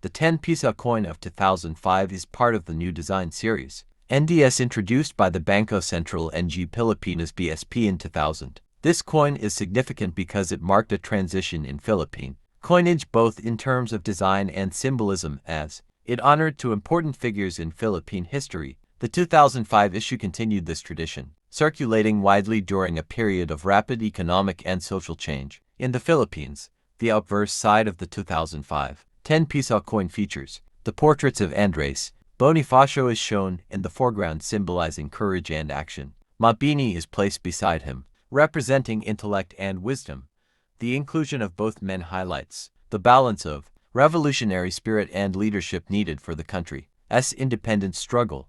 The 10 Piso coin of 2005 is part of the new design series, NDS, introduced by the Bangko Sentral and Pilipinas BSP in 2000. This coin is significant because it marked a transition in Philippine coinage both in terms of design and symbolism, as it honored two important figures in Philippine history. The 2005 issue continued this tradition, circulating widely during a period of rapid economic and social change in the Philippines. The obverse side of the 2005 10 Piso coin features the portraits of Andres Bonifacio is shown in the foreground, symbolizing courage and action. Mabini is placed beside him, representing intellect and wisdom. The inclusion of both men highlights the balance of revolutionary spirit and leadership needed for the country's independence struggle.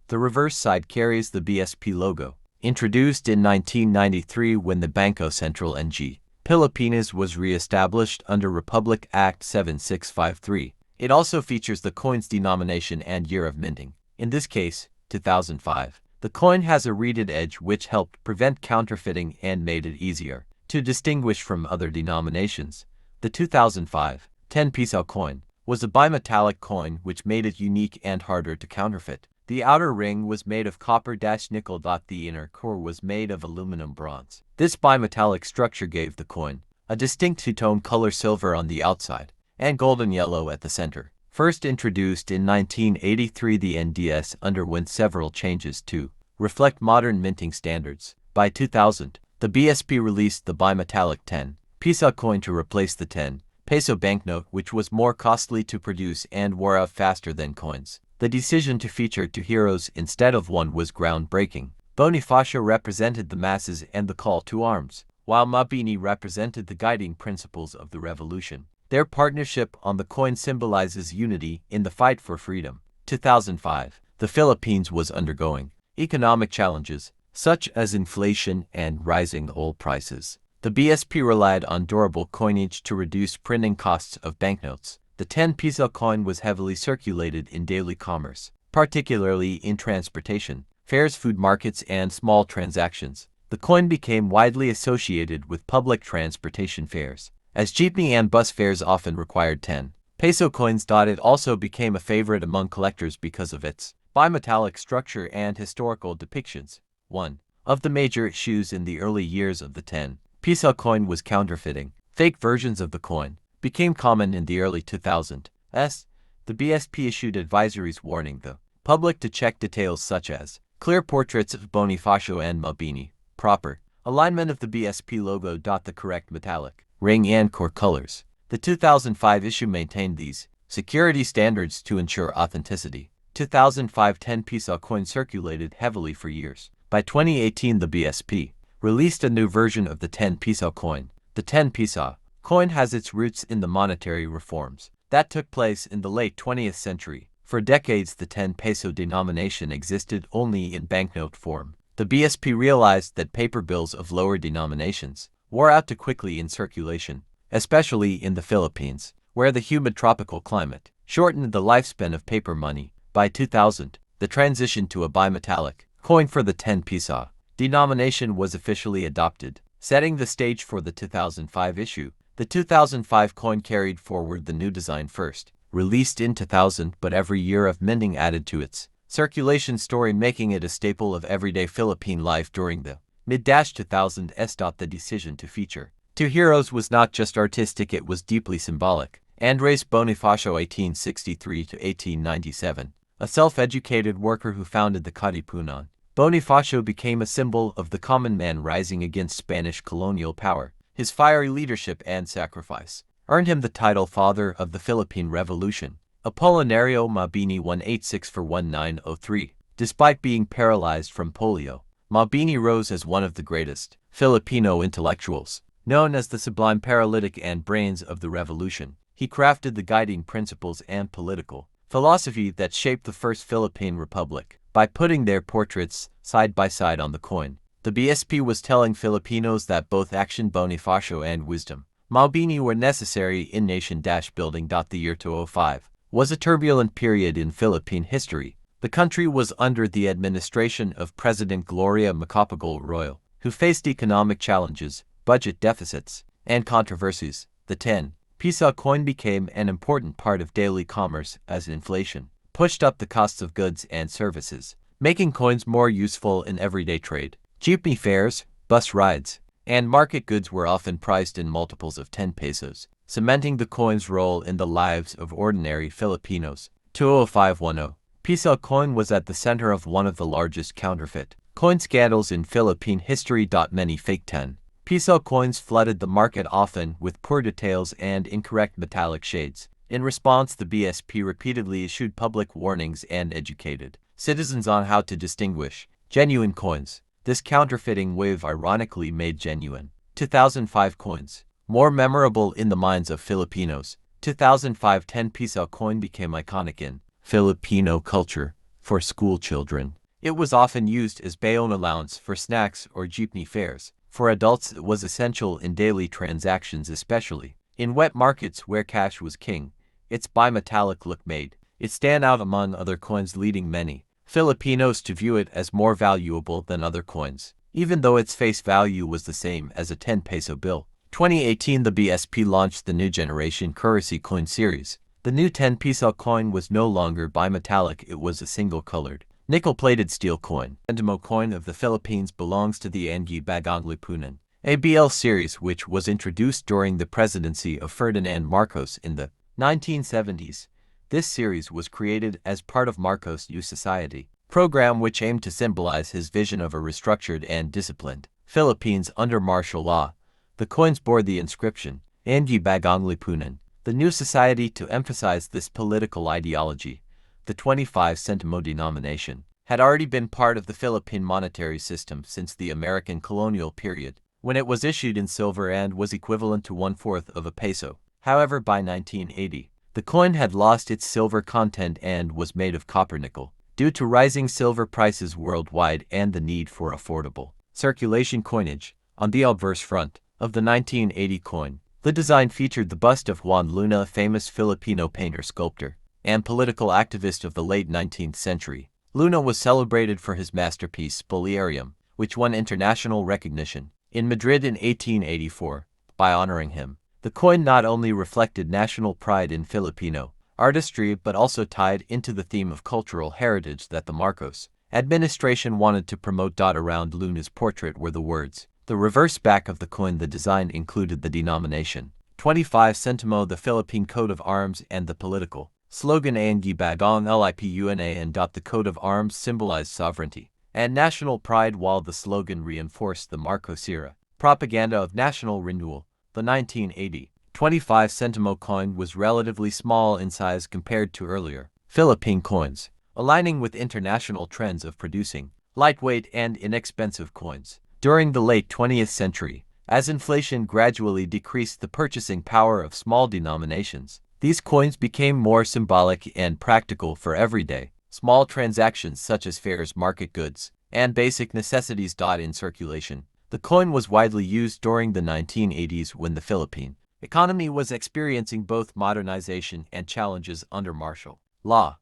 The reverse side carries the BSP logo, introduced in 1993 when the Bangko Sentral and Pilipinas was re-established under Republic Act 7653. It also features the coin's denomination and year of minting, in this case, 2005. The coin has a reeded edge which helped prevent counterfeiting and made it easier to distinguish from other denominations. The 2005 10 Piso coin was a bimetallic coin which made it unique and harder to counterfeit. The outer ring was made of copper-nickel. The inner core was made of aluminum bronze. This bimetallic structure gave the coin a distinct two-tone color, silver on the outside and golden yellow at the center. First introduced in 1983, the NDS underwent several changes to reflect modern minting standards. By 2000, the BSP released the bimetallic 10 Piso coin to replace the 10 Peso banknote, which was more costly to produce and wore out faster than coins. The decision to feature two heroes instead of one was groundbreaking. Bonifacio represented the masses and the call to arms, while Mabini represented the guiding principles of the revolution. Their partnership on the coin symbolizes unity in the fight for freedom. 2005, the Philippines was undergoing economic challenges, such as inflation and rising oil prices. The BSP relied on durable coinage to reduce printing costs of banknotes. The 10 Piso coin was heavily circulated in daily commerce, particularly in transportation, fairs, food markets, and small transactions. The coin became widely associated with public transportation fares, as jeepney and bus fares often required 10 Peso coins. It also became a favorite among collectors because of its bimetallic structure and historical depictions. One of the major issues in the early years of the 10 Piso coin was counterfeiting. Fake versions of the coin became common in the early 2000s. The BSP issued advisories warning the public to check details such as clear portraits of Bonifacio and Mabini, proper alignment of the BSP logo, the correct metallic ring and core colors. The 2005 issue maintained these security standards to ensure authenticity. 2005 10 Piso coin circulated heavily for years. By 2018, the BSP released a new version of the 10 Piso coin. The 10 Piso coin has its roots in the monetary reforms that took place in the late 20th century. For decades, the 10 Peso denomination existed only in banknote form. The BSP realized that paper bills of lower denominations wore out too quickly in circulation, especially in the Philippines, where the humid tropical climate shortened the lifespan of paper money. By 2000, the transition to a bimetallic coin for the 10 Piso denomination was officially adopted, setting the stage for the 2005 issue. The 2005 coin carried forward the new design, first released in 2000, but every year of minting added to its circulation story, making it a staple of everyday Philippine life during the mid-2000s. The decision to feature two heroes was not just artistic, it was deeply symbolic. Andres Bonifacio, 1863 to 1897, a self-educated worker who founded the Lipunan. Bonifacio became a symbol of the common man rising against Spanish colonial power. His fiery leadership and sacrifice earned him the title Father of the Philippine Revolution. Apolinario Mabini, 1864-1903. Despite being paralyzed from polio, Mabini rose as one of the greatest Filipino intellectuals. Known as the Sublime Paralytic and Brains of the Revolution, he crafted the guiding principles and political philosophy that shaped the first Philippine Republic. By putting their portraits side by side on the coin, the BSP was telling Filipinos that both action, Bonifacio, and wisdom, Mabini, were necessary in nation-building. The year 2005 was a turbulent period in Philippine history. The country was under the administration of President Gloria Macapagal Arroyo, who faced economic challenges, budget deficits, and controversies. The 10 Piso coin became an important part of daily commerce as inflation pushed up the costs of goods and services, making coins more useful in everyday trade. Jeepney fares, bus rides, and market goods were often priced in multiples of 10 pesos, cementing the coin's role in the lives of ordinary Filipinos. 20510. Piso coin was at the center of one of the largest counterfeit coin scandals in Philippine history. Many fake 10 Piso coins flooded the market, often with poor details and incorrect metallic shades. In response, the BSP repeatedly issued public warnings and educated citizens on how to distinguish genuine coins. This counterfeiting wave ironically made genuine 2005 coins more memorable in the minds of Filipinos. 2005 10 Piso coin became iconic in Filipino culture for school children. It was often used as baon allowance for snacks or jeepney fares. For adults, it was essential in daily transactions, especially in wet markets where cash was king. Its bimetallic look made it stand out among other coins, leading many Filipinos to view it as more valuable than other coins, even though its face value was the same as a 10 peso bill. 2018 the BSP launched the new generation Currency Coin Series. The new 10 Piso coin was no longer bimetallic, it was a single-colored, nickel-plated steel coin. Sentimo coin of the Philippines belongs to the Bagong Lipunan, a BL series which was introduced during the presidency of Ferdinand Marcos in the 1970s. This series was created as part of Marcos' New Society program, which aimed to symbolize his vision of a restructured and disciplined Philippines under martial law. The coins bore the inscription, Bagong Lipunan, the New Society, to emphasize this political ideology. The 25 Sentimo denomination had already been part of the Philippine monetary system since the American colonial period, when it was issued in silver and was equivalent to 1/4 of a peso. However, by 1980, the coin had lost its silver content and was made of copper nickel, due to rising silver prices worldwide and the need for affordable circulation coinage. On the obverse front of the 1980 coin, the design featured the bust of Juan Luna, a famous Filipino painter, sculptor, and political activist of the late 19th century. Luna was celebrated for his masterpiece Spoliarium, which won international recognition in Madrid in 1884. By honoring him, the coin not only reflected national pride in Filipino artistry but also tied into the theme of cultural heritage that the Marcos administration wanted to promote. Around Luna's portrait were the words. The reverse back of the coin, the design included the denomination 25 Sentimo, the Philippine coat of arms, and the political slogan Bagong Lipuna, and the coat of arms symbolized sovereignty and national pride, while the slogan reinforced the Marcos era propaganda of national renewal. The 1980 25 Sentimo coin was relatively small in size compared to earlier Philippine coins, aligning with international trends of producing lightweight and inexpensive coins. During the late 20th century, as inflation gradually decreased the purchasing power of small denominations, these coins became more symbolic and practical for everyday, small transactions such as fares, market goods, and basic necessities. In circulation, the coin was widely used during the 1980s when the Philippine economy was experiencing both modernization and challenges under martial law.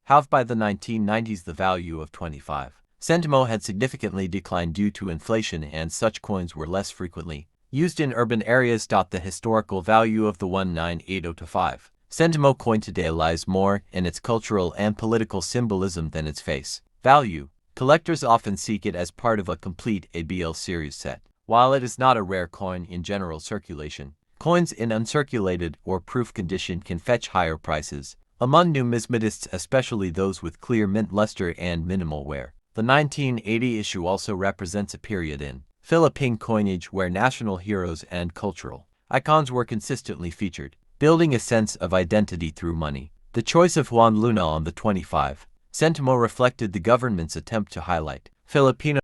However, by the 1990s, the value of 25 Sentimo had significantly declined due to inflation, and such coins were less frequently used in urban areas. The historical value of the 1980-5 Sentimo coin today lies more in its cultural and political symbolism than its face value. Collectors often seek it as part of a complete ABL series set. While it is not a rare coin in general circulation, coins in uncirculated or proof condition can fetch higher prices among numismatists, especially those with clear mint luster and minimal wear. The 1980 issue also represents a period in Philippine coinage where national heroes and cultural icons were consistently featured, building a sense of identity through money. The choice of Juan Luna on the 25 Sentimo reflected the government's attempt to highlight Filipino